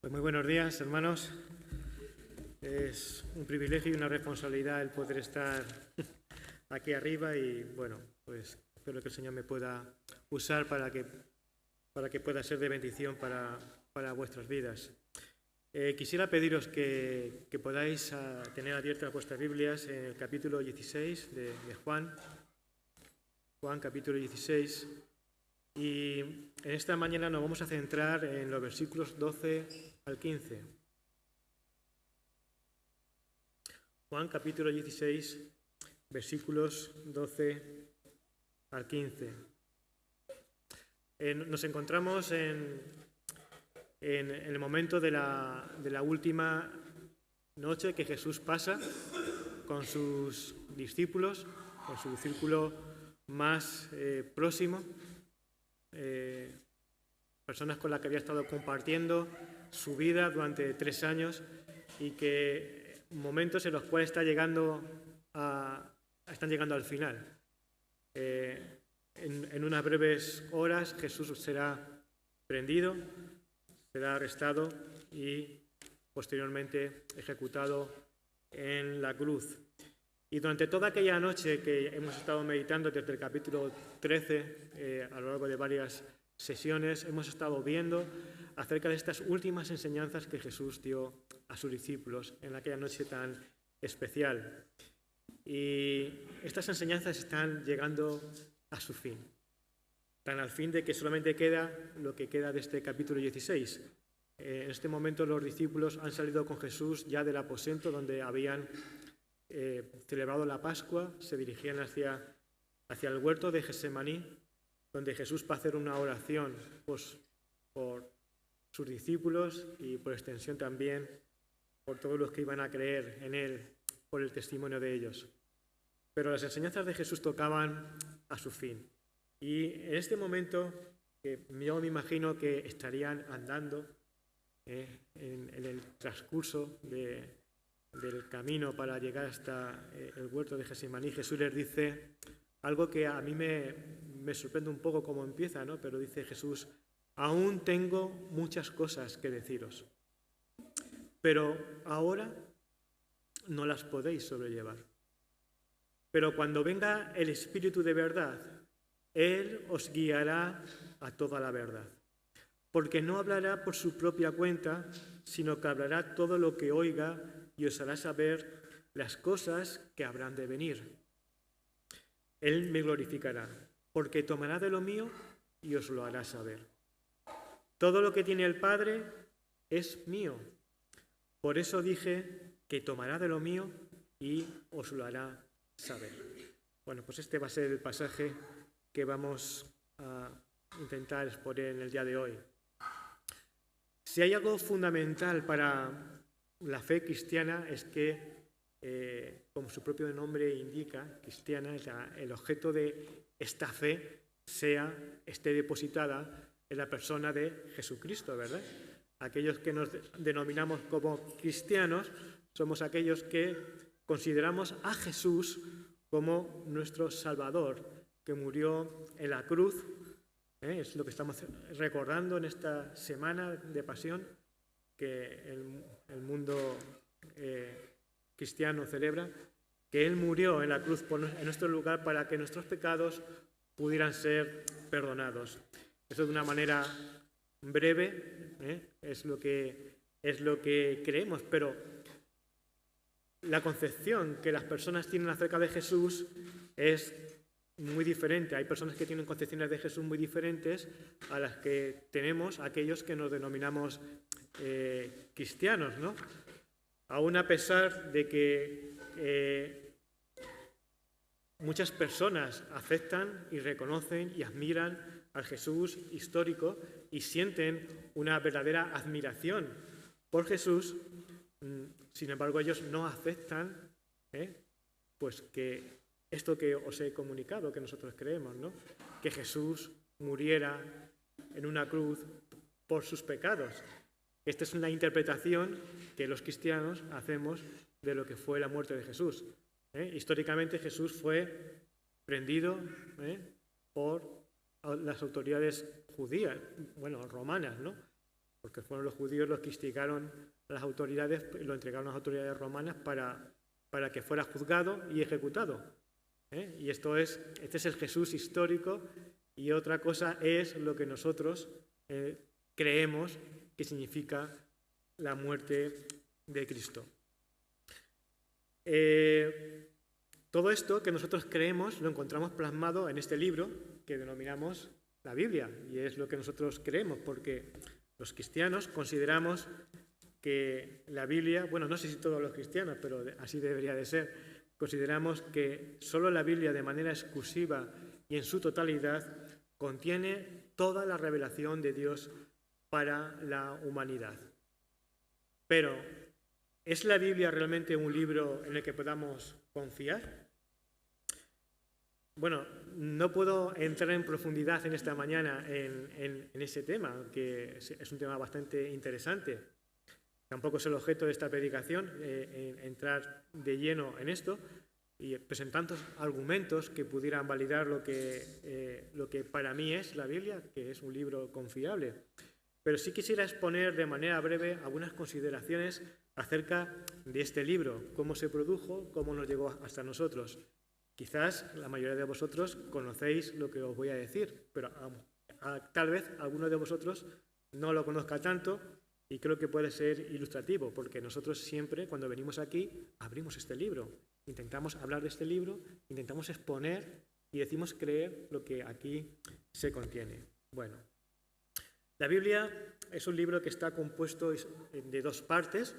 Pues muy buenos días, hermanos. Es un privilegio y una responsabilidad el poder estar aquí arriba y, bueno, pues espero que el Señor me pueda usar para que pueda ser de bendición para vuestras vidas. Quisiera pediros que podáis tener abiertas vuestras Biblias en el capítulo 16 de Juan. Juan, capítulo 16. Y en esta mañana nos vamos a centrar en los versículos 12 al 15. Juan, capítulo 16, versículos 12 al 15. Nos encontramos en el momento de la última noche que Jesús pasa con sus discípulos, con su círculo más próximo, personas con las que había estado compartiendo su vida durante 3 años y que momentos en los cuales están llegando al final. En unas breves horas Jesús será prendido, será arrestado y posteriormente ejecutado en la cruz. Y durante toda aquella noche que hemos estado meditando desde el capítulo 13, a lo largo de varias sesiones, hemos estado viendo acerca de estas últimas enseñanzas que Jesús dio a sus discípulos en aquella noche tan especial. Y estas enseñanzas están llegando a su fin, tan al fin de que solamente queda lo que queda de este capítulo 16. En este momento los discípulos han salido con Jesús ya del aposento donde habían celebrado la Pascua, se dirigían hacia el huerto de Getsemaní, donde Jesús va a hacer una oración pues, por sus discípulos y por extensión también por todos los que iban a creer en Él por el testimonio de ellos. Pero las enseñanzas de Jesús tocaban a su fin. Y en este momento, yo me imagino que estarían andando en el transcurso del camino para llegar hasta el huerto de Getsemaní, Jesús les dice algo que a mí me sorprende un poco cómo empieza, ¿no? Pero dice Jesús: aún tengo muchas cosas que deciros, pero ahora no las podéis sobrellevar. Pero cuando venga el Espíritu de verdad, Él os guiará a toda la verdad, porque no hablará por su propia cuenta, sino que hablará todo lo que oiga y os hará saber las cosas que habrán de venir. Él me glorificará, porque tomará de lo mío y os lo hará saber. Todo lo que tiene el Padre es mío. Por eso dije que tomará de lo mío y os lo hará saber. Bueno, pues este va a ser el pasaje que vamos a intentar exponer en el día de hoy. Si hay algo fundamental para la fe cristiana es que, como su propio nombre indica, cristiana, el objeto de esta fe esté depositada en la persona de Jesucristo, ¿verdad? Aquellos que nos denominamos como cristianos somos aquellos que consideramos a Jesús como nuestro Salvador, que murió en la cruz. Es lo que estamos recordando en esta semana de pasión que el mundo cristiano celebra, que Él murió en la cruz en nuestro lugar para que nuestros pecados pudieran ser perdonados. Eso de una manera breve es lo que creemos, pero la concepción que las personas tienen acerca de Jesús es muy diferente. Hay personas que tienen concepciones de Jesús muy diferentes a las que tenemos aquellos que nos denominamos cristianos, ¿no? Aún a pesar de que muchas personas aceptan y reconocen y admiran al Jesús histórico y sienten una verdadera admiración por Jesús, sin embargo ellos no aceptan pues que esto que os he comunicado, que nosotros creemos, ¿no? Que Jesús muriera en una cruz por sus pecados. Esta es una interpretación que los cristianos hacemos de lo que fue la muerte de Jesús. Históricamente Jesús fue prendido por las autoridades judías, romanas, ¿no? porque fueron los judíos los que instigaron a las autoridades y lo entregaron a las autoridades romanas para que fuera juzgado y ejecutado. Y este es el Jesús histórico, y otra cosa es lo que nosotros creemos que significa la muerte de Cristo. Todo esto que nosotros creemos lo encontramos plasmado en este libro que denominamos la Biblia, y es lo que nosotros creemos, porque los cristianos consideramos que la Biblia, bueno, no sé si todos los cristianos, pero así debería de ser, consideramos que solo la Biblia de manera exclusiva y en su totalidad contiene toda la revelación de Dios para la humanidad. Pero, ¿es la Biblia realmente un libro en el que podamos confiar? Bueno, no puedo entrar en profundidad en esta mañana en ese tema, que es un tema bastante interesante. Tampoco es el objeto de esta predicación entrar de lleno en esto y presentar argumentos que pudieran validar lo que para mí es la Biblia, que es un libro confiable. Pero sí quisiera exponer de manera breve algunas consideraciones acerca de este libro, cómo se produjo, cómo nos llegó hasta nosotros. Quizás la mayoría de vosotros conocéis lo que os voy a decir, pero tal vez alguno de vosotros no lo conozca tanto, y creo que puede ser ilustrativo, porque nosotros siempre, cuando venimos aquí, abrimos este libro, intentamos hablar de este libro, intentamos exponer y decimos creer lo que aquí se contiene. Bueno, la Biblia es un libro que está compuesto de dos partes.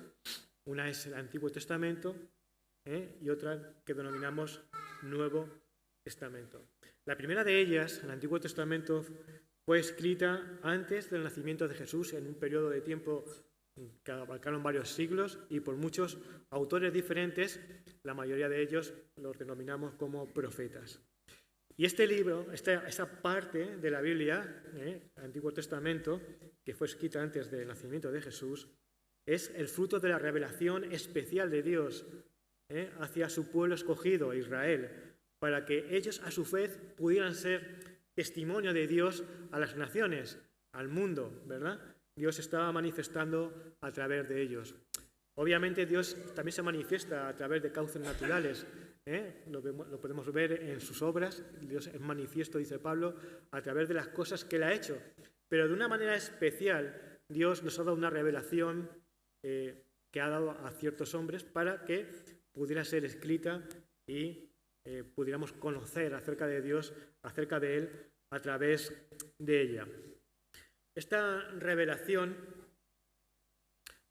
Una es el Antiguo Testamento y otra que denominamos Nuevo Testamento. La primera de ellas, el Antiguo Testamento, fue escrita antes del nacimiento de Jesús, en un periodo de tiempo que abarcaron varios siglos y por muchos autores diferentes, la mayoría de ellos los denominamos como profetas. Y este libro, esa parte de la Biblia, el Antiguo Testamento, que fue escrita antes del nacimiento de Jesús, es el fruto de la revelación especial de Dios hacia su pueblo escogido, Israel, para que ellos a su vez pudieran ser testimonio de Dios a las naciones, al mundo, ¿verdad? Dios estaba manifestando a través de ellos. Obviamente Dios también se manifiesta a través de cauces naturales. Lo podemos ver en sus obras. Dios es manifiesto, dice Pablo, a través de las cosas que Él ha hecho. Pero de una manera especial, Dios nos ha dado una revelación que ha dado a ciertos hombres para que pudiera ser escrita y pudiéramos conocer acerca de Dios, acerca de Él, a través de ella. Esta revelación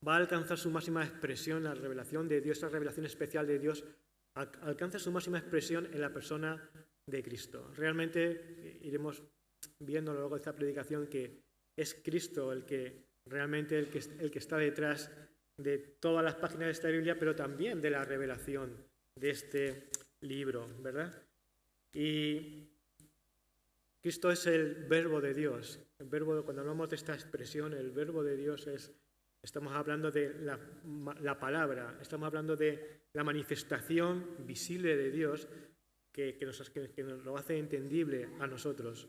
va a alcanzar su máxima expresión, la revelación de Dios, esta revelación especial de Dios, alcanza su máxima expresión en la persona de Cristo. Realmente iremos viendo a lo largo de esta predicación que es Cristo el que está detrás de todas las páginas de esta Biblia, pero también de la revelación de este libro, ¿verdad? Y Cristo es el verbo de Dios. Cuando hablamos de esta expresión, el verbo de Dios estamos hablando de la palabra, estamos hablando de la manifestación visible de Dios que nos lo hace entendible a nosotros.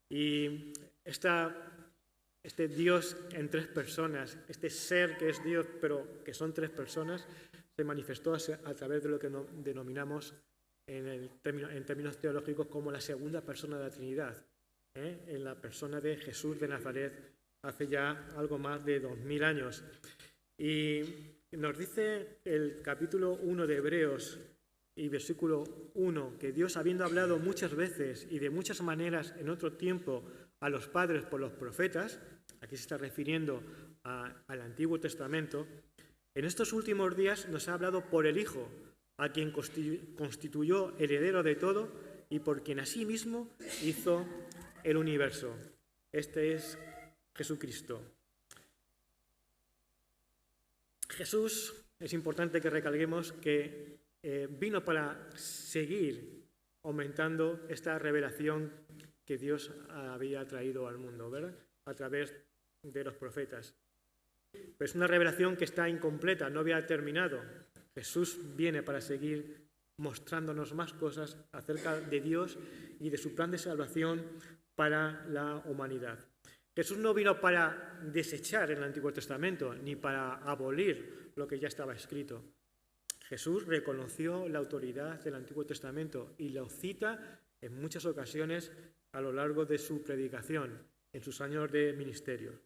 Y este Dios en tres personas, este ser que es Dios, pero que son tres personas, se manifestó a través de lo que denominamos en términos teológicos como la segunda persona de la Trinidad, en la persona de Jesús de Nazaret, hace ya algo más de 2000 años. Y nos dice el capítulo 1 de Hebreos y versículo 1, que Dios, habiendo hablado muchas veces y de muchas maneras en otro tiempo a los padres por los profetas, aquí se está refiriendo al Antiguo Testamento, en estos últimos días nos ha hablado por el Hijo, a quien constituyó heredero de todo y por quien asimismo hizo el universo. Este es Jesucristo. Jesús, es importante que recalquemos que vino para seguir aumentando esta revelación que Dios había traído al mundo, ¿verdad? A través de los profetas. Pero es una revelación que está incompleta, no había terminado. Jesús viene para seguir mostrándonos más cosas acerca de Dios y de su plan de salvación para la humanidad. Jesús no vino para desechar el Antiguo Testamento ni para abolir lo que ya estaba escrito. Jesús reconoció la autoridad del Antiguo Testamento y lo cita en muchas ocasiones a lo largo de su predicación, en sus años de ministerio.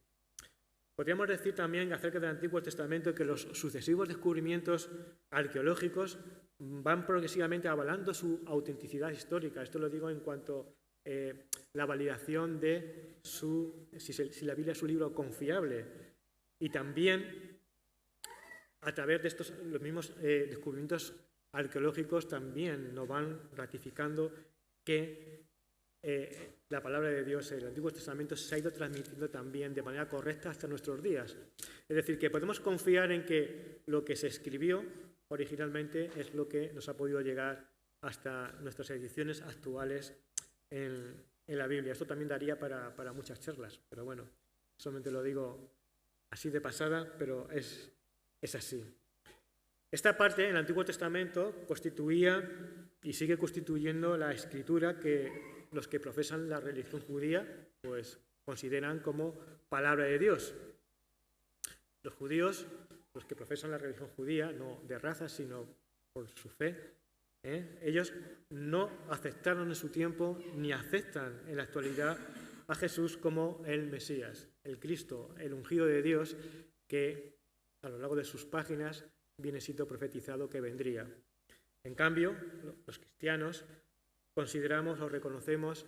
Podríamos decir también acerca del Antiguo Testamento que los sucesivos descubrimientos arqueológicos van progresivamente avalando su autenticidad histórica. Esto lo digo en cuanto a la validación de si la Biblia es un libro confiable. Y también a través de los mismos descubrimientos arqueológicos también nos van ratificando que la palabra de Dios, el Antiguo Testamento, se ha ido transmitiendo también de manera correcta hasta nuestros días. Es decir, que podemos confiar en que lo que se escribió originalmente es lo que nos ha podido llegar hasta nuestras ediciones actuales en la Biblia. Esto también daría para muchas charlas, pero bueno, solamente lo digo así de pasada, pero es así. Esta parte en el Antiguo Testamento constituía y sigue constituyendo la escritura que los que profesan la religión judía pues consideran como palabra de Dios. Los judíos, los que profesan la religión judía, no de raza, sino por su fe, ellos no aceptaron en su tiempo ni aceptan en la actualidad a Jesús como el Mesías, el Cristo, el ungido de Dios, que a lo largo de sus páginas viene siendo profetizado que vendría. En cambio, los cristianos consideramos o reconocemos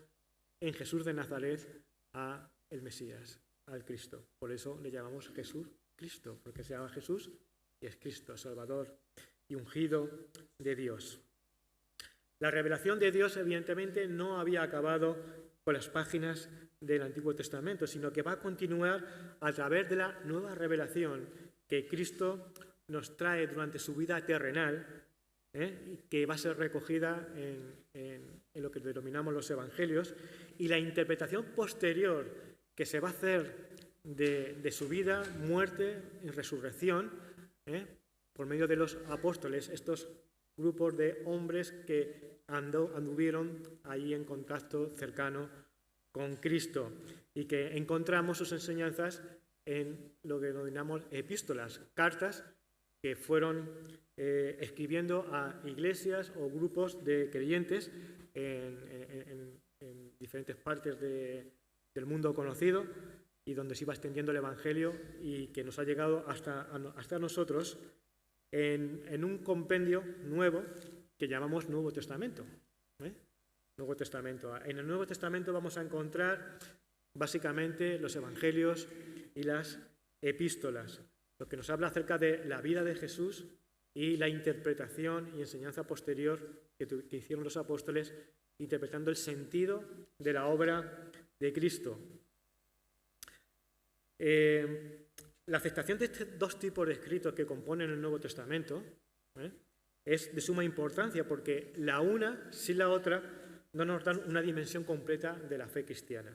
en Jesús de Nazaret a el Mesías, al Cristo. Por eso le llamamos Jesús Cristo, porque se llama Jesús y es Cristo, Salvador y ungido de Dios. La revelación de Dios, evidentemente, no había acabado con las páginas del Antiguo Testamento, sino que va a continuar a través de la nueva revelación que Cristo nos trae durante su vida terrenal, que va a ser recogida en lo que denominamos los Evangelios, y la interpretación posterior que se va a hacer de su vida, muerte y resurrección por medio de los apóstoles, estos grupos de hombres que anduvieron ahí en contacto cercano con Cristo y que encontramos sus enseñanzas en lo que denominamos epístolas, cartas que fueron escribiendo a iglesias o grupos de creyentes en diferentes partes del mundo conocido y donde se iba extendiendo el Evangelio y que nos ha llegado hasta nosotros en un compendio nuevo que llamamos Nuevo Testamento. Nuevo Testamento. En el Nuevo Testamento vamos a encontrar básicamente los Evangelios y las epístolas, lo que nos habla acerca de la vida de Jesús y la interpretación y enseñanza posterior que hicieron los apóstoles, interpretando el sentido de la obra de Cristo. La aceptación de estos dos tipos de escritos que componen el Nuevo Testamento es de suma importancia porque la una sin la otra no nos dan una dimensión completa de la fe cristiana.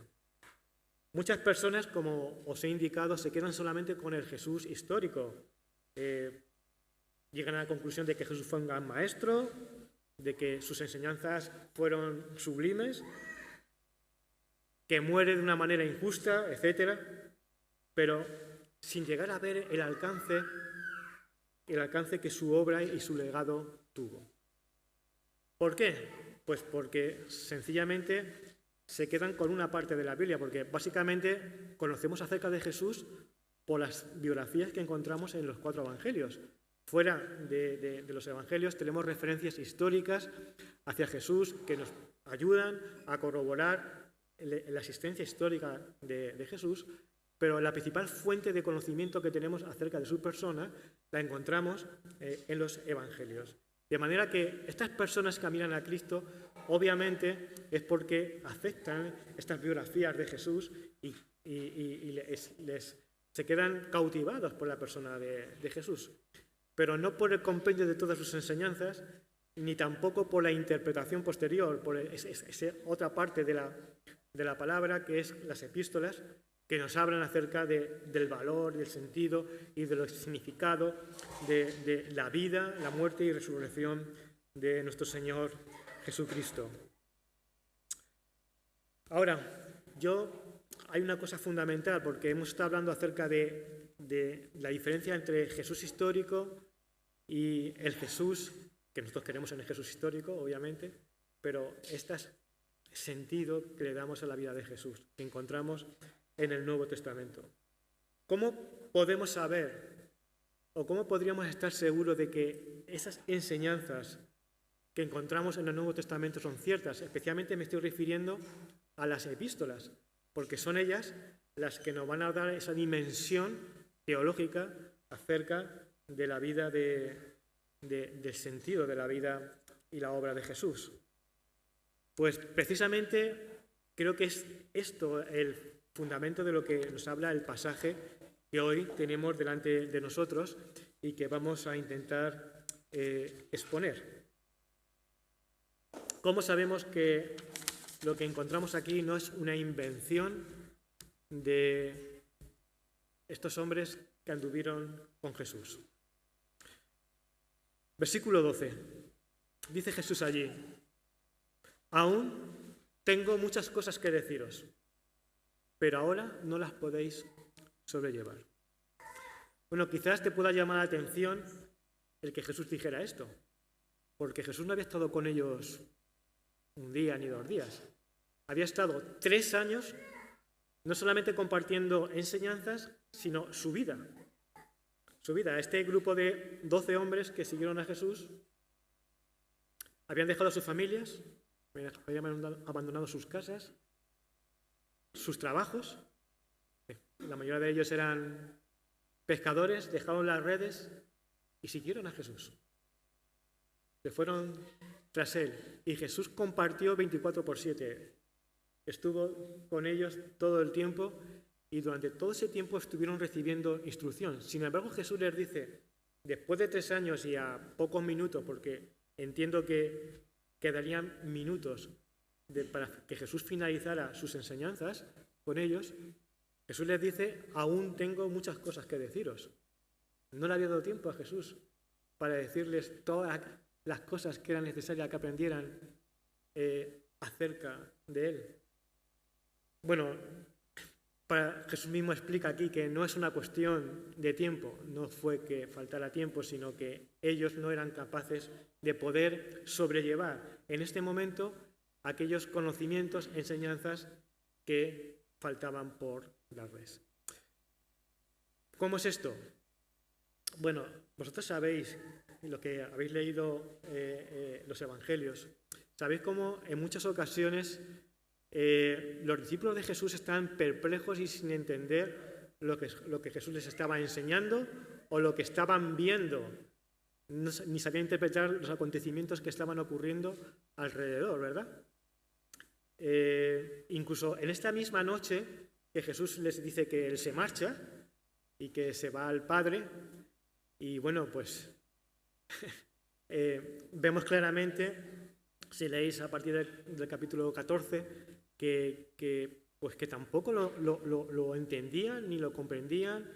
Muchas personas, como os he indicado, se quedan solamente con el Jesús histórico. Llegan a la conclusión de que Jesús fue un gran maestro, de que sus enseñanzas fueron sublimes, que muere de una manera injusta, etc. Pero sin llegar a ver el alcance que su obra y su legado tuvo. ¿Por qué? Pues porque sencillamente se quedan con una parte de la Biblia, porque básicamente conocemos acerca de Jesús por las biografías que encontramos en los 4 evangelios. Fuera de los evangelios tenemos referencias históricas hacia Jesús que nos ayudan a corroborar la existencia histórica de Jesús, pero la principal fuente de conocimiento que tenemos acerca de su persona la encontramos en los evangelios. De manera que estas personas que miran a Cristo, obviamente, es porque aceptan estas biografías de Jesús y se quedan cautivados por la persona de Jesús. Pero no por el compendio de todas sus enseñanzas, ni tampoco por la interpretación posterior, por esa otra parte de la palabra, que es las epístolas, que nos hablan acerca del valor, del sentido y del significado de la vida, la muerte y resurrección de nuestro Señor Jesucristo. Ahora, yo hay una cosa fundamental, porque hemos estado hablando acerca de la diferencia entre Jesús histórico y el Jesús, que nosotros queremos en el Jesús histórico, obviamente, pero este es el sentido que le damos a la vida de Jesús, que encontramos en el Nuevo Testamento. ¿Cómo podemos saber o cómo podríamos estar seguros de que esas enseñanzas que encontramos en el Nuevo Testamento son ciertas? Especialmente me estoy refiriendo a las epístolas, porque son ellas las que nos van a dar esa dimensión teológica acerca de la vida, del sentido de la vida y la obra de Jesús. Pues precisamente creo que es esto el fundamento de lo que nos habla el pasaje que hoy tenemos delante de nosotros y que vamos a intentar exponer. ¿Cómo sabemos que lo que encontramos aquí no es una invención de estos hombres que anduvieron con Jesús? Versículo 12. Dice Jesús allí: aún tengo muchas cosas que deciros, pero ahora no las podéis sobrellevar. Bueno, quizás te pueda llamar la atención el que Jesús dijera esto, porque Jesús no había estado con ellos un día ni 2 días. Había estado 3 años, no solamente compartiendo enseñanzas, sino su vida. Su vida. Este grupo de 12 hombres que siguieron a Jesús habían dejado a sus familias, habían abandonado sus casas, sus trabajos. La mayoría de ellos eran pescadores, dejaron las redes y siguieron a Jesús. Se fueron tras él. Y Jesús compartió 24/7. Estuvo con ellos todo el tiempo y durante todo ese tiempo estuvieron recibiendo instrucción. Sin embargo, Jesús les dice, después de 3 años y a pocos minutos, porque entiendo que quedarían minutos para que Jesús finalizara sus enseñanzas con ellos, Jesús les dice, aún tengo muchas cosas que deciros. No le había dado tiempo a Jesús para decirles todas las cosas que eran necesarias que aprendieran acerca de él. Bueno, Jesús mismo explica aquí que no es una cuestión de tiempo, no fue que faltara tiempo, sino que ellos no eran capaces de poder sobrellevar en este momento aquellos conocimientos, enseñanzas que faltaban por darles. ¿Cómo es esto? Bueno, vosotros sabéis, lo que habéis leído los evangelios, sabéis cómo en muchas ocasiones los discípulos de Jesús estaban perplejos y sin entender lo que Jesús les estaba enseñando o lo que estaban viendo. Ni sabían interpretar los acontecimientos que estaban ocurriendo alrededor, ¿verdad? Incluso en esta misma noche que Jesús les dice que Él se marcha y que se va al Padre, y bueno, pues vemos claramente, si leéis a partir del capítulo 14, que tampoco lo entendían, ni lo comprendían,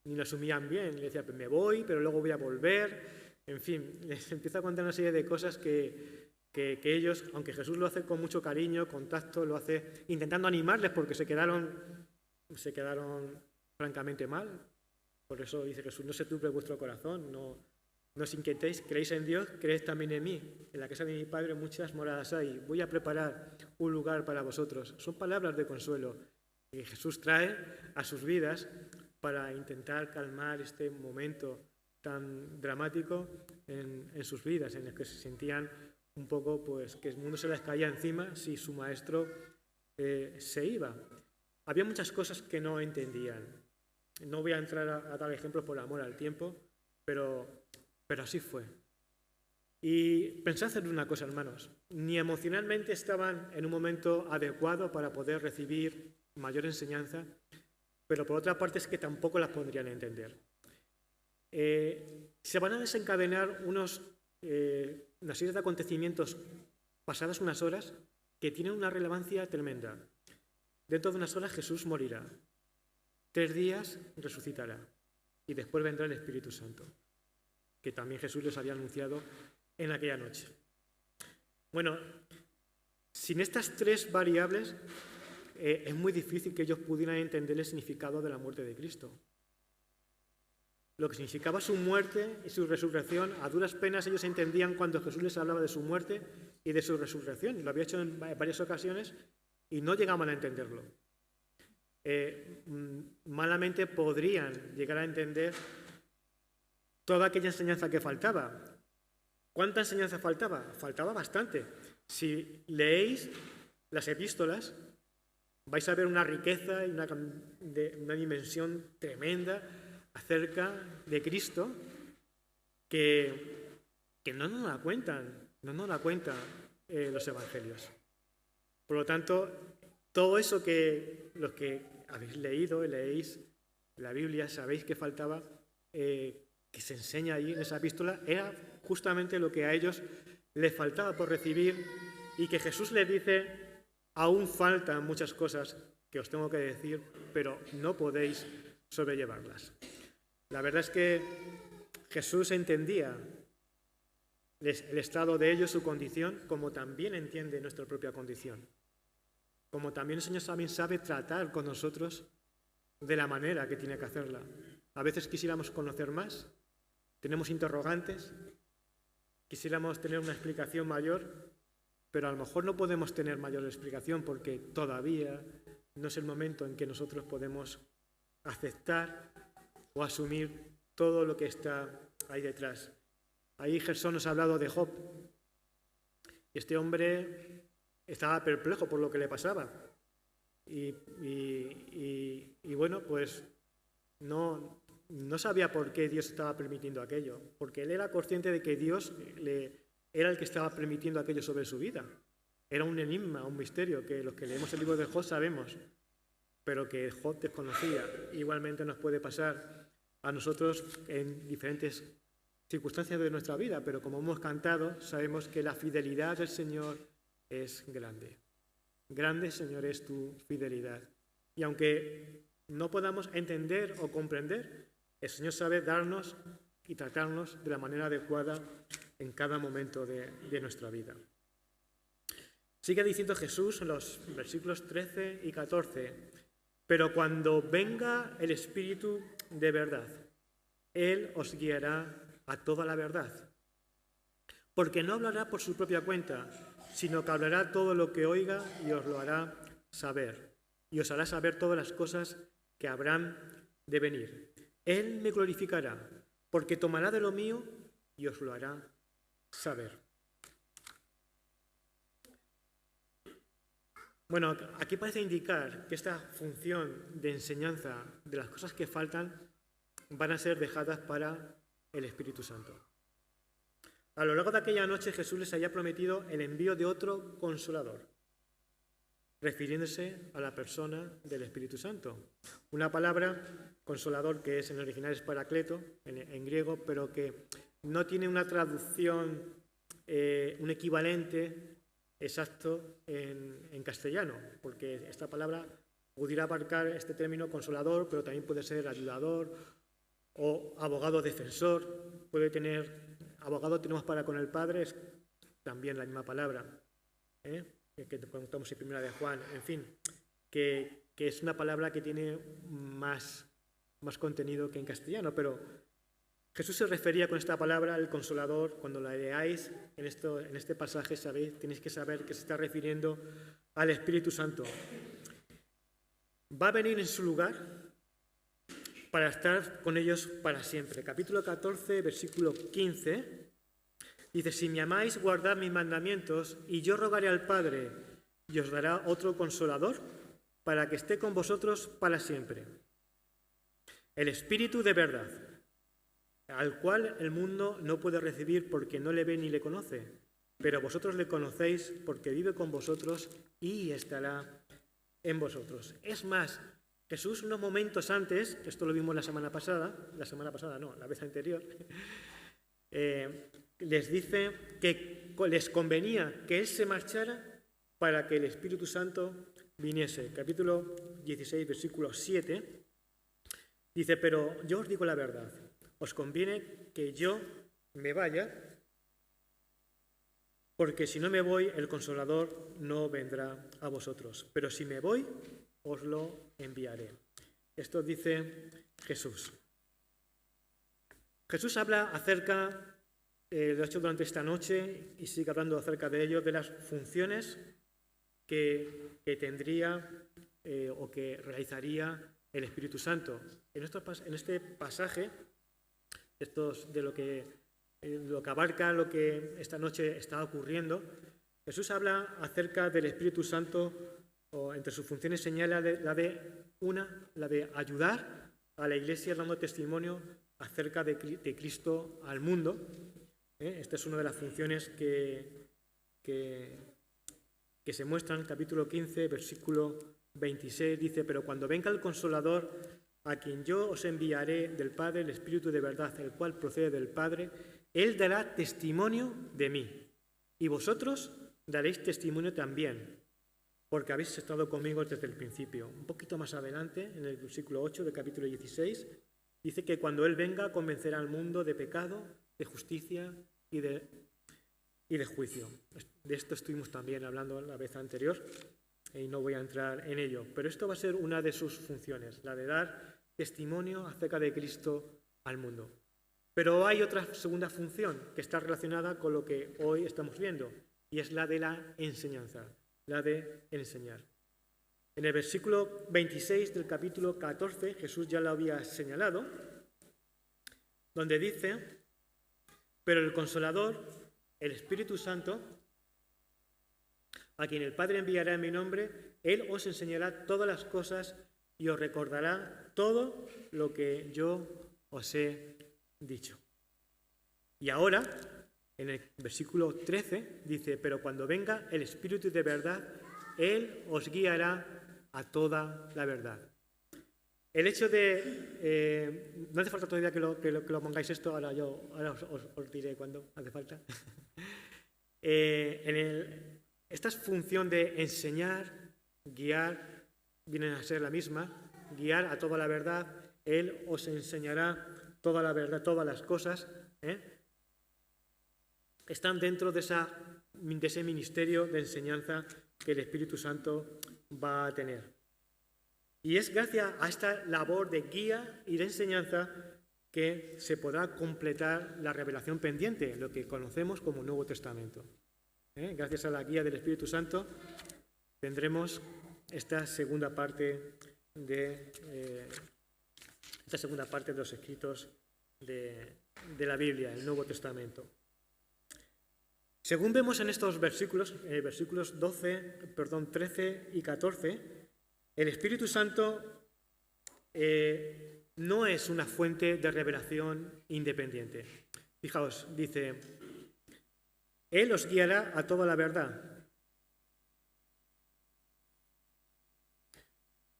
ni lo asumían bien. Le decía, pues me voy, pero luego voy a volver. En fin, les empieza a contar una serie de cosas que ellos, aunque Jesús lo hace con mucho cariño, con tacto, lo hace intentando animarles porque se quedaron francamente mal. Por eso dice Jesús, no se turbe vuestro corazón, no os inquietéis, creéis en Dios, creéis también en mí. En la casa de mi Padre muchas moradas hay. Voy a preparar un lugar para vosotros. Son palabras de consuelo que Jesús trae a sus vidas para intentar calmar este momento tan dramático en sus vidas, en el que se sentían un poco pues que el mundo se les caía encima si su maestro se iba. Había muchas cosas que no entendían. No voy a entrar a dar ejemplos por amor al tiempo, pero así fue. Y pensad en una cosa, hermanos, ni emocionalmente estaban en un momento adecuado para poder recibir mayor enseñanza, pero por otra parte es que tampoco las podrían entender. Se van a desencadenar una serie de acontecimientos pasadas unas horas que tienen una relevancia tremenda. Dentro de unas horas Jesús morirá. 3 días resucitará y después vendrá el Espíritu Santo, que también Jesús les había anunciado en aquella noche. Bueno, sin estas 3 variables, es muy difícil que ellos pudieran entender el significado de la muerte de Cristo. Lo que significaba su muerte y su resurrección, a duras penas ellos entendían cuando Jesús les hablaba de su muerte y de su resurrección. Lo había hecho en varias ocasiones y no llegaban a entenderlo. Malamente podrían llegar a entender toda aquella enseñanza que faltaba. ¿Cuánta enseñanza faltaba? Faltaba bastante. Si leéis las epístolas, vais a ver una riqueza y una dimensión tremenda acerca de Cristo que no nos la cuentan, los evangelios. Por lo tanto, todo eso que los que habéis leído y leéis la Biblia sabéis que faltaba, que se enseña allí en esa epístola, era justamente lo que a ellos les faltaba por recibir y que Jesús les dice: aún faltan muchas cosas que os tengo que decir, pero no podéis sobrellevarlas. La verdad es que Jesús entendía el estado de ellos, su condición, como también entiende nuestra propia condición. Como también el Señor también sabe tratar con nosotros de la manera que tiene que hacerla. A veces quisiéramos conocer más, tenemos interrogantes, quisiéramos tener una explicación mayor, pero a lo mejor no podemos tener mayor explicación porque todavía no es el momento en que nosotros podemos aceptar o asumir todo lo que está ahí detrás. Ahí Jesús nos ha hablado de Job. Este hombre estaba perplejo por lo que le pasaba. Y bueno, pues no sabía por qué Dios estaba permitiendo aquello, porque él era consciente de que Dios era el que estaba permitiendo aquello sobre su vida. Era un enigma, un misterio, que los que leemos el libro de Job sabemos, pero que Job desconocía. Igualmente nos puede pasar a nosotros en diferentes circunstancias de nuestra vida, pero como hemos cantado, sabemos que la fidelidad del Señor es grande. Grande, Señor, es tu fidelidad. Y aunque no podamos entender o comprender, el Señor sabe darnos y tratarnos de la manera adecuada en cada momento de nuestra vida. Sigue diciendo Jesús en los versículos 13 y 14, pero cuando venga el Espíritu de verdad, Él os guiará a toda la verdad, porque no hablará por su propia cuenta, sino que hablará todo lo que oiga y os lo hará saber, y os hará saber todas las cosas que habrán de venir. Él me glorificará, porque tomará de lo mío y os lo hará saber. Bueno, aquí parece indicar que esta función de enseñanza de las cosas que faltan van a ser dejadas para el Espíritu Santo. A lo largo de aquella noche Jesús les había prometido el envío de otro Consolador, refiriéndose a la persona del Espíritu Santo. Una palabra, consolador, que en el original es paracleto, en griego, pero que no tiene una traducción, un equivalente exacto en castellano, porque esta palabra pudiera abarcar este término consolador, pero también puede ser ayudador o abogado defensor, puede tener, abogado tenemos para con el Padre, es también la misma palabra, que contamos en Primera de Juan, en fin, que es una palabra que tiene más contenido que en castellano, pero Jesús se refería con esta palabra al Consolador. Cuando la leáis en este pasaje, tenéis que saber que se está refiriendo al Espíritu Santo. Va a venir en su lugar para estar con ellos para siempre. Capítulo 14, versículo 15, dice: si me amáis, guardad mis mandamientos, y yo rogaré al Padre, y os dará otro Consolador, para que esté con vosotros para siempre. El Espíritu de verdad, al cual el mundo no puede recibir porque no le ve ni le conoce, pero vosotros le conocéis porque vive con vosotros y estará en vosotros. Es más, Jesús unos momentos antes, esto lo vimos la vez anterior, les dice que les convenía que Él se marchara para que el Espíritu Santo viniese. Capítulo 16, versículo 7, dice: pero yo os digo la verdad, os conviene que yo me vaya, Porque si no me voy, el Consolador no vendrá a vosotros. Pero si me voy, os lo enviaré. Esto dice Jesús. Jesús habla acerca, de hecho durante esta noche, y sigue hablando acerca de ello, de las funciones que tendría o que realizaría el Espíritu Santo. En este pasaje, de lo que abarca lo que esta noche está ocurriendo, Jesús habla acerca del Espíritu Santo, o entre sus funciones señala la de ayudar a la Iglesia dando testimonio acerca de Cristo al mundo. Esta es una de las funciones que se muestran en capítulo 15, versículo 26, dice: pero cuando venga el Consolador, a quien yo os enviaré del Padre, el Espíritu de verdad, el cual procede del Padre, Él dará testimonio de mí, y vosotros daréis testimonio también, porque habéis estado conmigo desde el principio. Un poquito más adelante, en el versículo 8 del capítulo 16, dice que cuando Él venga convencerá al mundo de pecado, de justicia y de juicio. De esto estuvimos también hablando la vez anterior y no voy a entrar en ello, pero esto va a ser una de sus funciones, la de dar testimonio acerca de Cristo al mundo. Pero hay otra segunda función que está relacionada con lo que hoy estamos viendo, y es la de la enseñanza, la de enseñar. En el versículo 26 del capítulo 14, Jesús ya lo había señalado, donde dice: pero el Consolador, el Espíritu Santo, a quien el Padre enviará en mi nombre, Él os enseñará todas las cosas y os recordará todo lo que yo os he dicho. Y ahora, en el versículo 13, dice: pero cuando venga el Espíritu de verdad, Él os guiará a toda la verdad. El hecho de... no hace falta todavía que lo pongáis esto, ahora os diré cuándo hace falta. Esta función de enseñar, guiar, vienen a ser la misma, guiar a toda la verdad. Él os enseñará toda la verdad, todas las cosas. Están dentro de ese ministerio de enseñanza que el Espíritu Santo va a tener. Y es gracias a esta labor de guía y de enseñanza que se podrá completar la revelación pendiente, lo que conocemos como Nuevo Testamento. Gracias a la guía del Espíritu Santo tendremos esta segunda parte de los escritos de la Biblia, el Nuevo Testamento. Según vemos en estos versículos, versículos 13 y 14, el Espíritu Santo no es una fuente de revelación independiente. Fijaos, dice: Él os guiará a toda la verdad,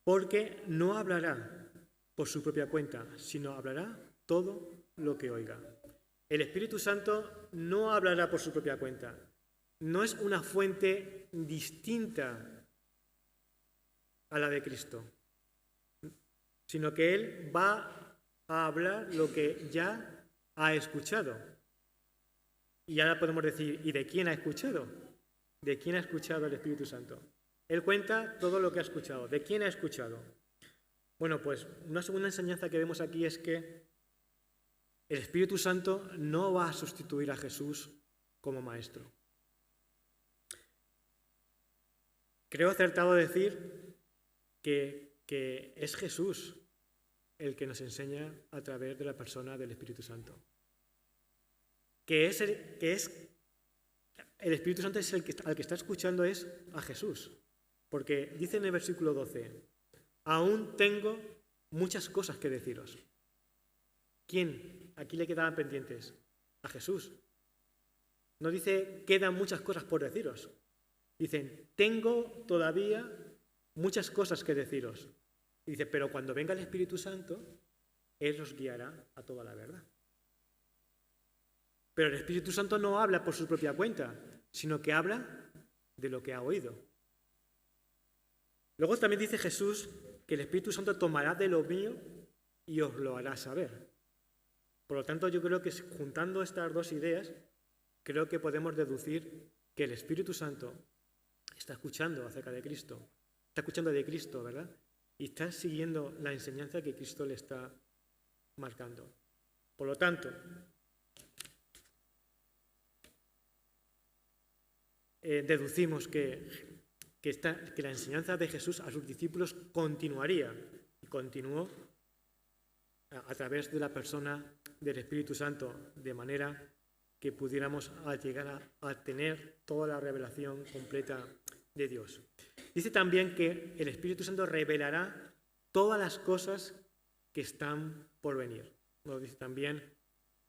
porque no hablará por su propia cuenta, sino hablará todo lo que oiga. El Espíritu Santo no hablará por su propia cuenta. No es una fuente distinta a la de Cristo, sino que Él va a hablar lo que ya ha escuchado. Y ahora podemos decir: ¿y de quién ha escuchado? ¿De quién ha escuchado el Espíritu Santo? Él cuenta todo lo que ha escuchado. ¿De quién ha escuchado? Bueno, pues una segunda enseñanza que vemos aquí es que el Espíritu Santo no va a sustituir a Jesús como maestro. Creo acertado decir que es Jesús el que nos enseña a través de la persona del Espíritu Santo. El Espíritu Santo es al que está escuchando es a Jesús. Porque dice en el versículo 12: aún tengo muchas cosas que deciros. ¿Quién? Aquí le quedaban pendientes. A Jesús. No dice: quedan muchas cosas por deciros. Dicen: tengo todavía muchas cosas que deciros. Y dice: pero cuando venga el Espíritu Santo, Él os guiará a toda la verdad. Pero el Espíritu Santo no habla por su propia cuenta, sino que habla de lo que ha oído. Luego también dice Jesús que el Espíritu Santo tomará de lo mío y os lo hará saber. Por lo tanto, yo creo que juntando estas dos ideas, creo que podemos deducir que el Espíritu Santo está escuchando acerca de Cristo, está escuchando de Cristo, ¿verdad? Y está siguiendo la enseñanza que Cristo le está marcando. Por lo tanto, deducimos que la enseñanza de Jesús a sus discípulos continuaría y continuó a través de la persona del Espíritu Santo, de manera que pudiéramos llegar a tener toda la revelación completa de Dios. Dice también que el Espíritu Santo revelará todas las cosas que están por venir. Lo dice también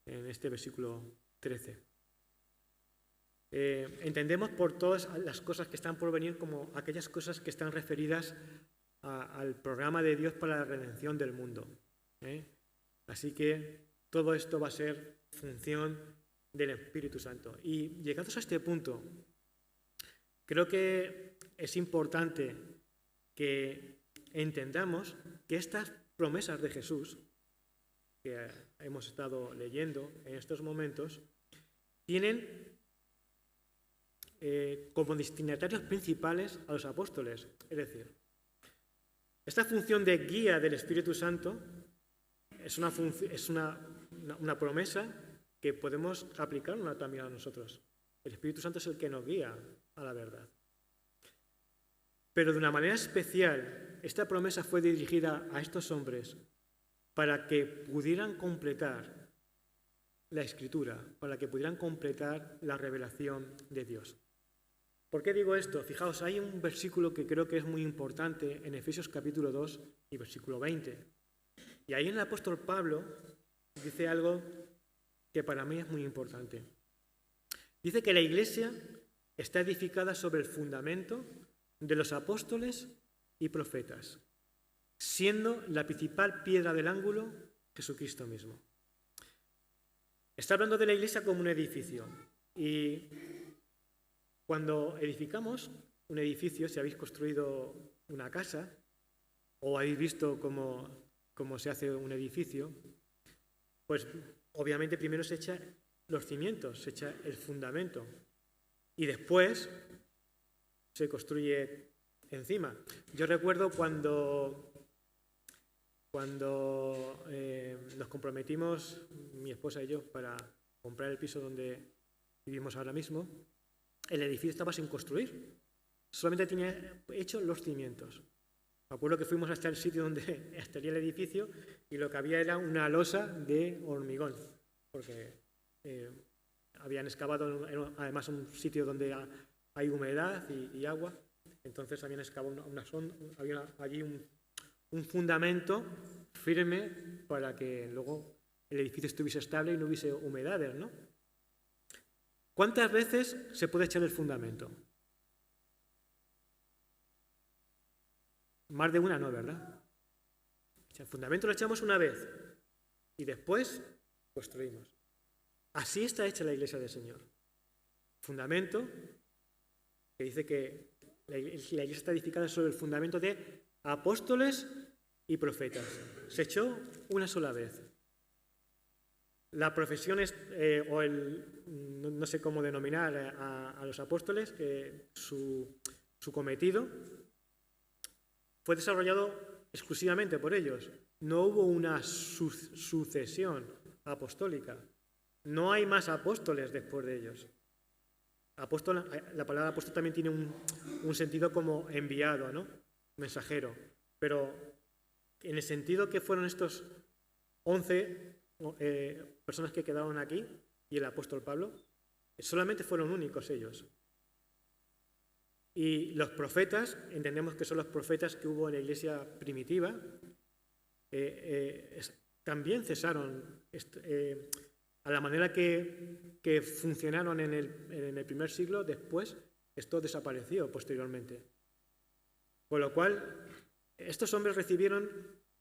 en este versículo 13. Entendemos por todas las cosas que están por venir como aquellas cosas que están referidas al programa de Dios para la redención del mundo. Así que todo esto va a ser función del Espíritu Santo. Y llegados a este punto, creo que es importante que entendamos que estas promesas de Jesús, que hemos estado leyendo en estos momentos, tienen como destinatarios principales a los apóstoles. Es decir, esta función de guía del Espíritu Santo es una promesa que podemos aplicarla también a nosotros. El Espíritu Santo es el que nos guía a la verdad. Pero de una manera especial, esta promesa fue dirigida a estos hombres para que pudieran completar la Escritura, para que pudieran completar la revelación de Dios. ¿Por qué digo esto? Fijaos, hay un versículo que creo que es muy importante en Efesios capítulo 2 y versículo 20. Y ahí el apóstol Pablo dice algo que para mí es muy importante. Dice que la Iglesia está edificada sobre el fundamento de los apóstoles y profetas, siendo la principal piedra del ángulo Jesucristo mismo. Está hablando de la Iglesia como un edificio. Y cuando edificamos un edificio, si habéis construido una casa o habéis visto cómo se hace un edificio, pues obviamente primero se echan los cimientos, se echa el fundamento y después se construye encima. Yo recuerdo cuando nos comprometimos, mi esposa y yo, para comprar el piso donde vivimos ahora mismo, el edificio estaba sin construir. Solamente tenía hecho los cimientos. Me acuerdo que fuimos hasta el sitio donde estaría el edificio y lo que había era una losa de hormigón, porque habían excavado además un sitio donde hay humedad y agua. Entonces habían excavado había allí un fundamento firme para que luego el edificio estuviese estable y no hubiese humedades, ¿no? ¿Cuántas veces se puede echar el fundamento? Más de una no, ¿verdad? El fundamento lo echamos una vez y después construimos. Así está hecha la Iglesia del Señor. Fundamento que dice que la Iglesia está edificada sobre el fundamento de apóstoles y profetas. Se echó una sola vez. La profesión no sé cómo denominar a los apóstoles, su cometido fue desarrollado exclusivamente por ellos. No hubo una sucesión apostólica. No hay más apóstoles después de ellos. Apóstol, la palabra apóstol también tiene un sentido como enviado, ¿no? Mensajero. Pero en el sentido que fueron estos 11 personas que quedaron aquí y el apóstol Pablo, solamente fueron únicos ellos. Y los profetas, entendemos que son los profetas que hubo en la iglesia primitiva, también cesaron a la manera que funcionaron en el primer siglo. Después esto desapareció posteriormente. Con lo cual, estos hombres recibieron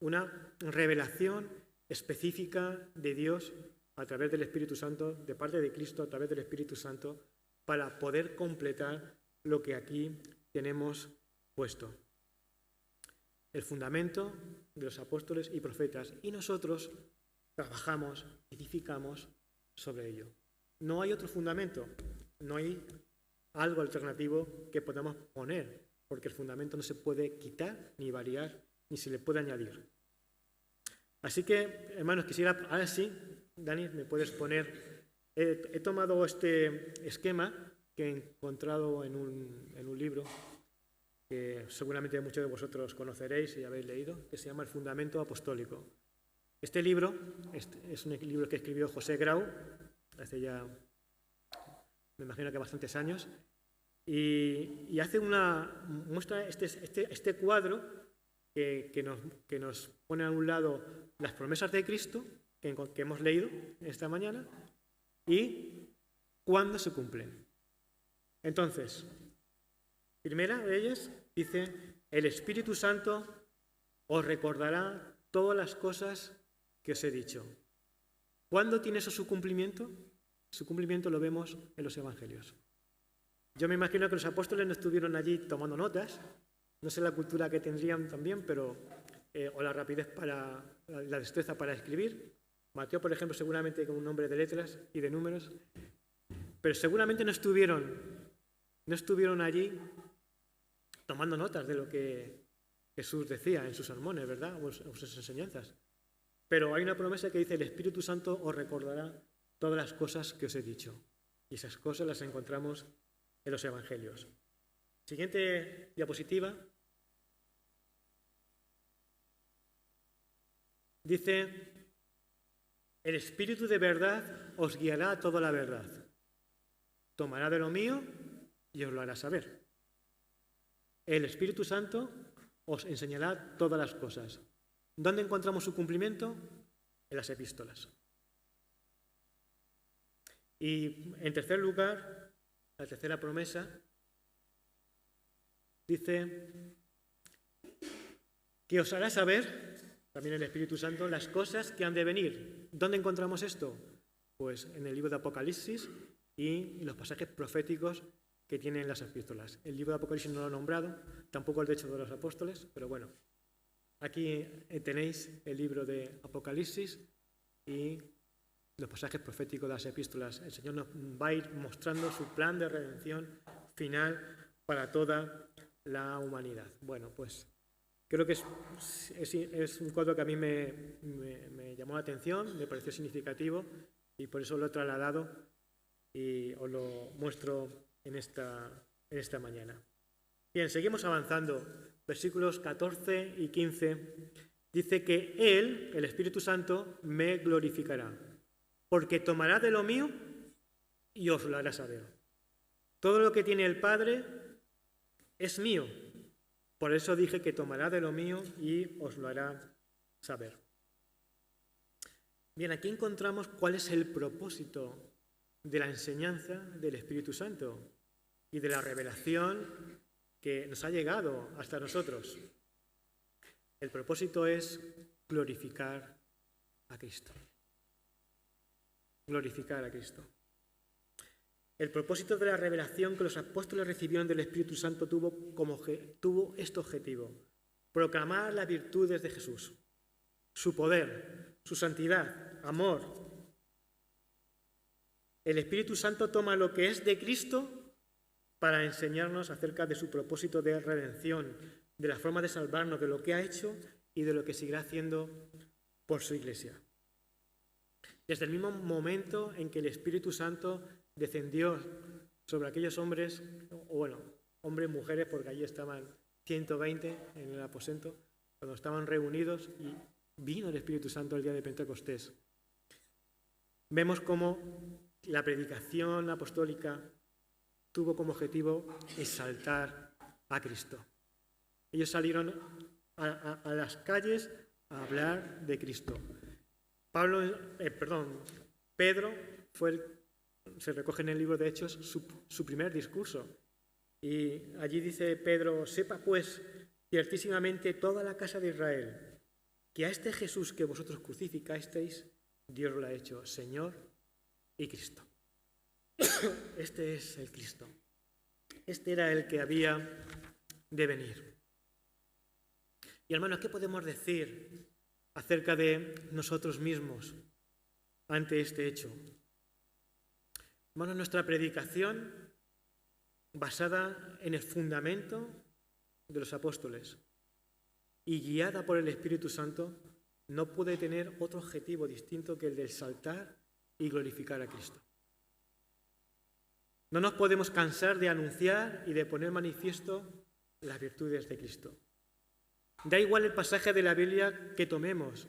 una revelación específica de Dios a través del Espíritu Santo, de parte de Cristo a través del Espíritu Santo, para poder completar lo que aquí tenemos puesto. El fundamento de los apóstoles y profetas. Y nosotros trabajamos, edificamos sobre ello. No hay otro fundamento. No hay algo alternativo que podamos poner, porque el fundamento no se puede quitar, ni variar, ni se le puede añadir. Así que, hermanos, quisiera, ahora sí, Dani, me puedes poner, he tomado este esquema que he encontrado en un libro que seguramente muchos de vosotros conoceréis y habéis leído, que se llama El Fundamento Apostólico. Este libro es un libro que escribió José Grau, hace ya, me imagino que bastantes años, y muestra este cuadro que nos pone a un lado las promesas de Cristo que hemos leído esta mañana y cuándo se cumplen. Entonces, primera de ellas dice, el Espíritu Santo os recordará todas las cosas que os he dicho. ¿Cuándo tiene eso su cumplimiento? Su cumplimiento lo vemos en los Evangelios. Yo me imagino que los apóstoles no estuvieron allí tomando notas, no sé la cultura que tendrían también, pero o la rapidez la destreza para escribir. Mateo, por ejemplo, seguramente con un nombre de letras y de números, pero seguramente no estuvieron allí tomando notas de lo que Jesús decía en sus sermones, ¿verdad? O en sus enseñanzas. Pero hay una promesa que dice, el Espíritu Santo os recordará todas las cosas que os he dicho. Y esas cosas las encontramos en los Evangelios. Siguiente diapositiva. Dice, el Espíritu de verdad os guiará a toda la verdad. Tomará de lo mío y os lo hará saber. El Espíritu Santo os enseñará todas las cosas. ¿Dónde encontramos su cumplimiento? En las epístolas. Y en tercer lugar, la tercera promesa, dice que os hará saber, también el Espíritu Santo, las cosas que han de venir. ¿Dónde encontramos esto? Pues en el libro de Apocalipsis y en los pasajes proféticos que tienen las epístolas. El libro de Apocalipsis no lo he nombrado, tampoco el de Hechos de los Apóstoles, pero bueno, aquí tenéis el libro de Apocalipsis y los pasajes proféticos de las epístolas. El Señor nos va a ir mostrando su plan de redención final para toda la humanidad. Bueno, pues creo que es un cuadro que a mí me llamó la atención, me pareció significativo y por eso lo he trasladado y os lo muestro en esta mañana. Bien, seguimos avanzando. Versículos 14 y 15 dice que Él, el Espíritu Santo, me glorificará, porque tomará de lo mío y os lo hará saber. Todo lo que tiene el Padre es mío. Por eso dije que tomará de lo mío y os lo hará saber. Bien, aquí encontramos cuál es el propósito de la enseñanza del Espíritu Santo y de la revelación que nos ha llegado hasta nosotros. El propósito es glorificar a Cristo. Glorificar a Cristo. El propósito de la revelación que los apóstoles recibieron del Espíritu Santo tuvo este objetivo: proclamar las virtudes de Jesús, su poder, su santidad, amor. El Espíritu Santo toma lo que es de Cristo para enseñarnos acerca de su propósito de redención, de la forma de salvarnos, de lo que ha hecho y de lo que seguirá haciendo por su Iglesia. Desde el mismo momento en que el Espíritu Santo descendió sobre aquellos hombres, hombres, mujeres, porque allí estaban 120 en el aposento, cuando estaban reunidos y vino el Espíritu Santo el día de Pentecostés. Vemos cómo la predicación apostólica tuvo como objetivo exaltar a Cristo. Ellos salieron a las calles a hablar de Cristo. Pedro se recoge en el libro de Hechos su primer discurso. Y allí dice Pedro: sepa pues ciertísimamente toda la casa de Israel que a este Jesús que vosotros crucificasteis, Dios lo ha hecho Señor y Cristo. Este es el Cristo. Este era el que había de venir. Y hermanos, ¿qué podemos decir acerca de nosotros mismos ante este hecho? Hermanos, nuestra predicación basada en el fundamento de los apóstoles y guiada por el Espíritu Santo, no puede tener otro objetivo distinto que el de exaltar y glorificar a Cristo. No nos podemos cansar de anunciar y de poner manifiesto las virtudes de Cristo. Da igual el pasaje de la Biblia que tomemos,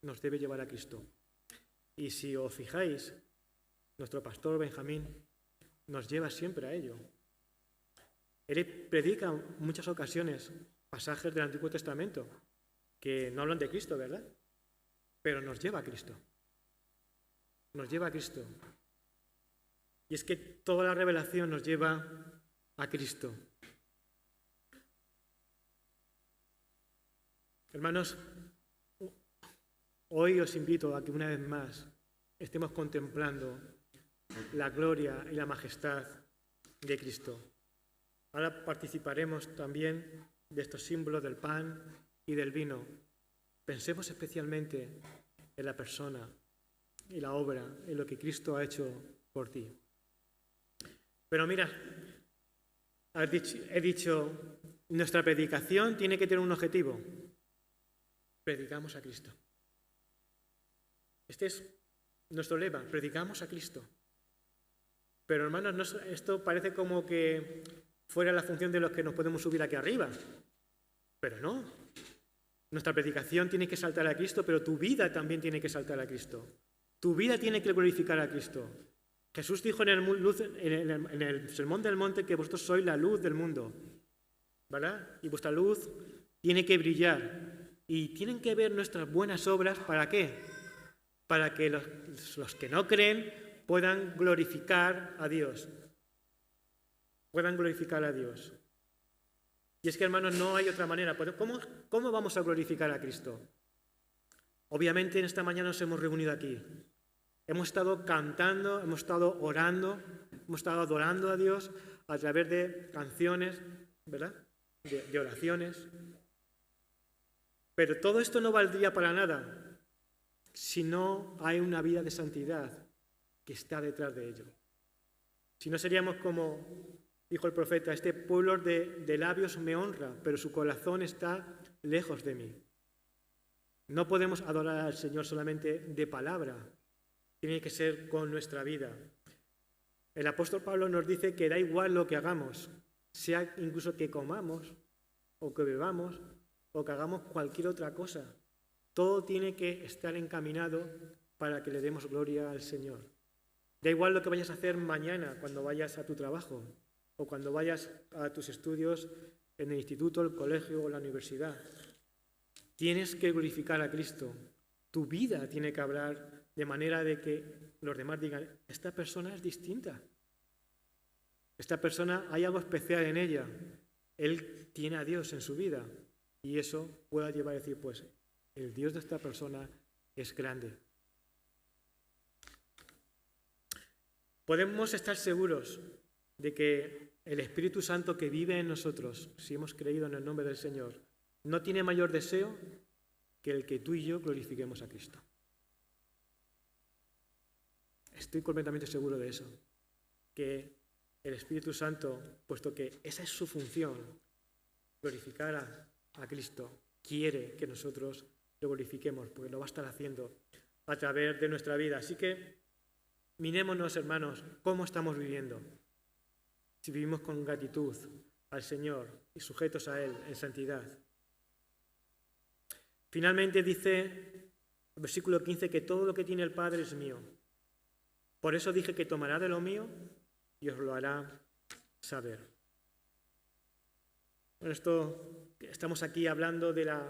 nos debe llevar a Cristo. Y si os fijáis, nuestro pastor Benjamín nos lleva siempre a ello. Él predica en muchas ocasiones pasajes del Antiguo Testamento que no hablan de Cristo, ¿verdad? Pero nos lleva a Cristo. Nos lleva a Cristo. Y es que toda la revelación nos lleva a Cristo. Hermanos, hoy os invito a que una vez más estemos contemplando la gloria y la majestad de Cristo. Ahora participaremos también de estos símbolos del pan y del vino. Pensemos especialmente en la persona y la obra, en lo que Cristo ha hecho por ti. Pero mira, he dicho, nuestra predicación tiene que tener un objetivo. Predicamos a Cristo. Este es nuestro lema, predicamos a Cristo. Pero hermanos, esto parece como que fuera la función de los que nos podemos subir aquí arriba. Pero no. Nuestra predicación tiene que saltar a Cristo, pero tu vida también tiene que saltar a Cristo. Tu vida tiene que glorificar a Cristo. Jesús dijo en el Sermón del Monte que vosotros sois la luz del mundo, ¿verdad? Y vuestra luz tiene que brillar. Y tienen que ver nuestras buenas obras, ¿para qué? Para que los que no creen puedan glorificar a Dios. Puedan glorificar a Dios. Y es que, hermanos, no hay otra manera. ¿Cómo vamos a glorificar a Cristo? Obviamente, en esta mañana nos hemos reunido aquí. Hemos estado cantando, hemos estado orando, hemos estado adorando a Dios a través de canciones, ¿verdad? De oraciones. Pero todo esto no valdría para nada si no hay una vida de santidad que está detrás de ello. Si no seríamos como dijo el profeta, este pueblo de labios me honra, pero su corazón está lejos de mí. No podemos adorar al Señor solamente de palabra, tiene que ser con nuestra vida. El apóstol Pablo nos dice que da igual lo que hagamos, sea incluso que comamos o que bebamos o que hagamos cualquier otra cosa. Todo tiene que estar encaminado para que le demos gloria al Señor. Da igual lo que vayas a hacer mañana cuando vayas a tu trabajo o cuando vayas a tus estudios en el instituto, el colegio o la universidad. Tienes que glorificar a Cristo. Tu vida tiene que hablar de manera de que los demás digan, esta persona es distinta. Esta persona, hay algo especial en ella. Él tiene a Dios en su vida. Y eso pueda llevar a decir, pues, el Dios de esta persona es grande. Podemos estar seguros de que el Espíritu Santo que vive en nosotros, si hemos creído en el nombre del Señor, no tiene mayor deseo que el que tú y yo glorifiquemos a Cristo. Estoy completamente seguro de eso, que el Espíritu Santo, puesto que esa es su función, glorificar a Cristo, quiere que nosotros lo glorifiquemos, porque lo va a estar haciendo a través de nuestra vida. Así que mirémonos, hermanos, cómo estamos viviendo. Si vivimos con gratitud al Señor y sujetos a Él en santidad. Finalmente dice el versículo 15 que todo lo que tiene el Padre es mío. Por eso dije que tomará de lo mío y os lo hará saber. Bueno, estamos aquí hablando de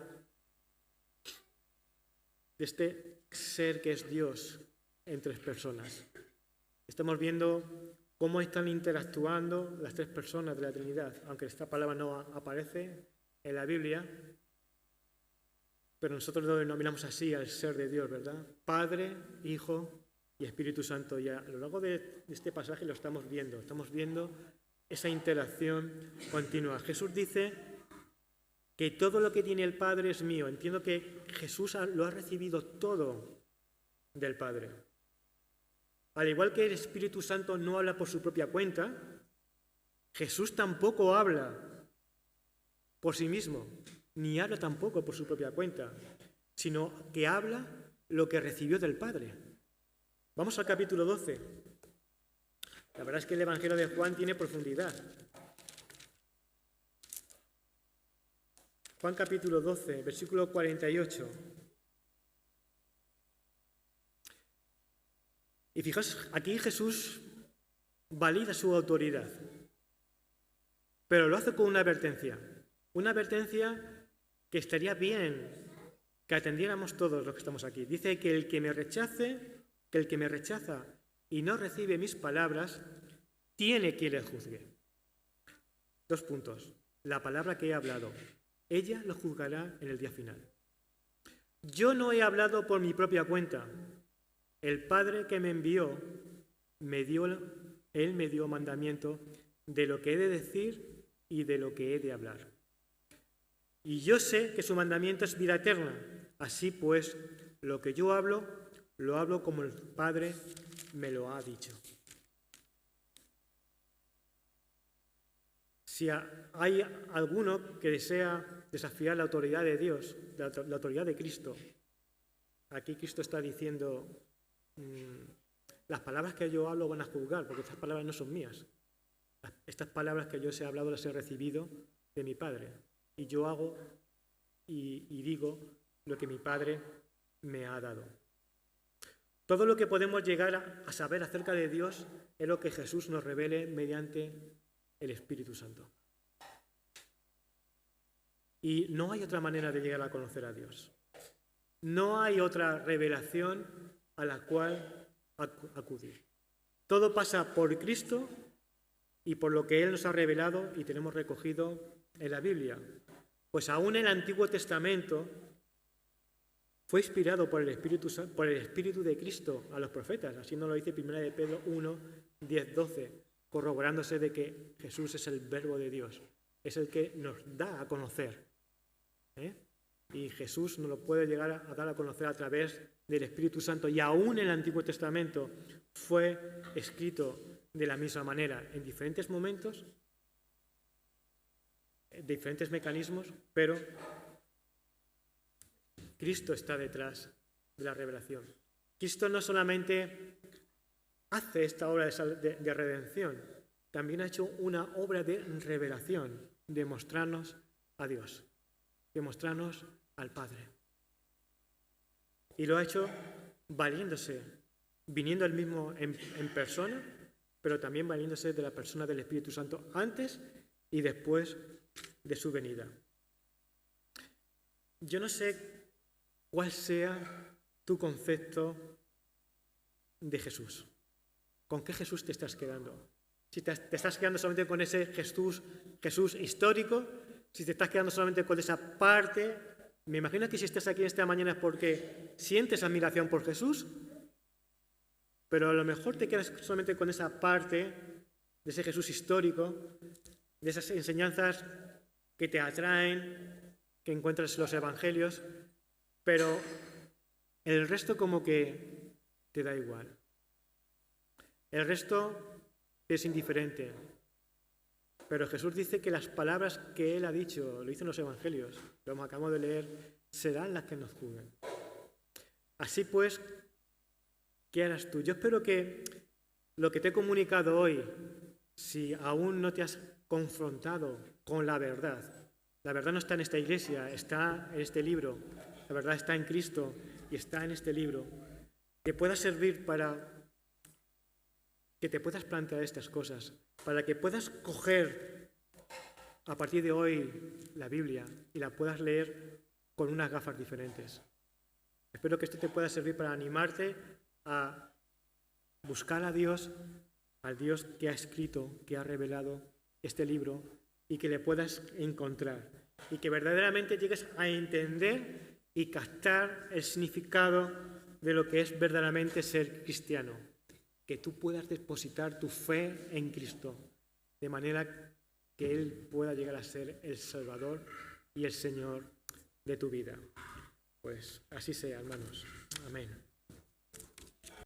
este ser que es Dios en tres personas. Estamos viendo cómo están interactuando las tres personas de la Trinidad, aunque esta palabra no aparece en la Biblia, pero nosotros lo denominamos así al ser de Dios, ¿verdad? Padre, Hijo y Espíritu Santo. Y a lo largo de este pasaje lo estamos viendo esa interacción continua. Jesús dice que todo lo que tiene el Padre es mío. Entiendo que Jesús lo ha recibido todo del Padre. Al igual que el Espíritu Santo no habla por su propia cuenta, Jesús tampoco habla por sí mismo, ni habla tampoco por su propia cuenta, sino que habla lo que recibió del Padre. Vamos al capítulo 12. La verdad es que el Evangelio de Juan tiene profundidad. Juan capítulo 12, versículo 48. Y fijaos, aquí Jesús valida su autoridad, pero lo hace con una advertencia que estaría bien que atendiéramos todos los que estamos aquí. Dice que el que me rechaza y no recibe mis palabras, tiene quien le juzgue. 2 puntos. La palabra que he hablado, ella lo juzgará en el día final. Yo no he hablado por mi propia cuenta. El Padre que me envió, Él me dio mandamiento de lo que he de decir y de lo que he de hablar. Y yo sé que su mandamiento es vida eterna. Así pues, lo que yo hablo, lo hablo como el Padre me lo ha dicho. Si hay alguno que desea desafiar la autoridad de Dios, la autoridad de Cristo, aquí Cristo está diciendo, las palabras que yo hablo van a juzgar, porque estas palabras no son mías. Estas palabras que yo os he hablado las he recibido de mi Padre. Y yo hago y digo lo que mi Padre me ha dado. Todo lo que podemos llegar a saber acerca de Dios es lo que Jesús nos revele mediante el Espíritu Santo. Y no hay otra manera de llegar a conocer a Dios. No hay otra revelación a la cual acudir. Todo pasa por Cristo y por lo que Él nos ha revelado y tenemos recogido en la Biblia. Pues aún el Antiguo Testamento fue inspirado por el Espíritu de Cristo a los profetas. Así nos lo dice 1 de Pedro 1, 10, 12, corroborándose de que Jesús es el Verbo de Dios, es el que nos da a conocer. Y Jesús nos lo puede llegar a dar a conocer a través del Espíritu Santo. Y aún el Antiguo Testamento fue escrito de la misma manera, en diferentes momentos, diferentes mecanismos, pero Cristo está detrás de la revelación. Cristo no solamente hace esta obra de redención, también ha hecho una obra de revelación, de mostrarnos a Dios, de mostrarnos al Padre. Y lo ha hecho valiéndose, viniendo él mismo en persona, pero también valiéndose de la persona del Espíritu Santo antes y después de su venida. Yo no sé cuál sea tu concepto de Jesús. ¿Con qué Jesús te estás quedando? Si te estás quedando solamente con ese Jesús histórico, si te estás quedando solamente con esa parte, me imagino que si estás aquí esta mañana es porque sientes admiración por Jesús, pero a lo mejor te quedas solamente con esa parte de ese Jesús histórico, de esas enseñanzas que te atraen, que encuentras en los evangelios, pero el resto como que te da igual. El resto es indiferente. Pero Jesús dice que las palabras que Él ha dicho, lo dicen los evangelios, lo acabamos de leer, serán las que nos juzguen. Así pues, ¿qué harás tú? Yo espero que lo que te he comunicado hoy, si aún no te has confrontado con la verdad no está en esta iglesia, está en este libro, la verdad está en Cristo y está en este libro, que pueda servir para que te puedas plantear estas cosas, para que puedas coger a partir de hoy la Biblia y la puedas leer con unas gafas diferentes. Espero que esto te pueda servir para animarte a buscar a Dios, al Dios que ha escrito, que ha revelado este libro y que le puedas encontrar y que verdaderamente llegues a entender y captar el significado de lo que es verdaderamente ser cristiano. Que tú puedas depositar tu fe en Cristo, de manera que Él pueda llegar a ser el Salvador y el Señor de tu vida. Pues así sea, hermanos. Amén.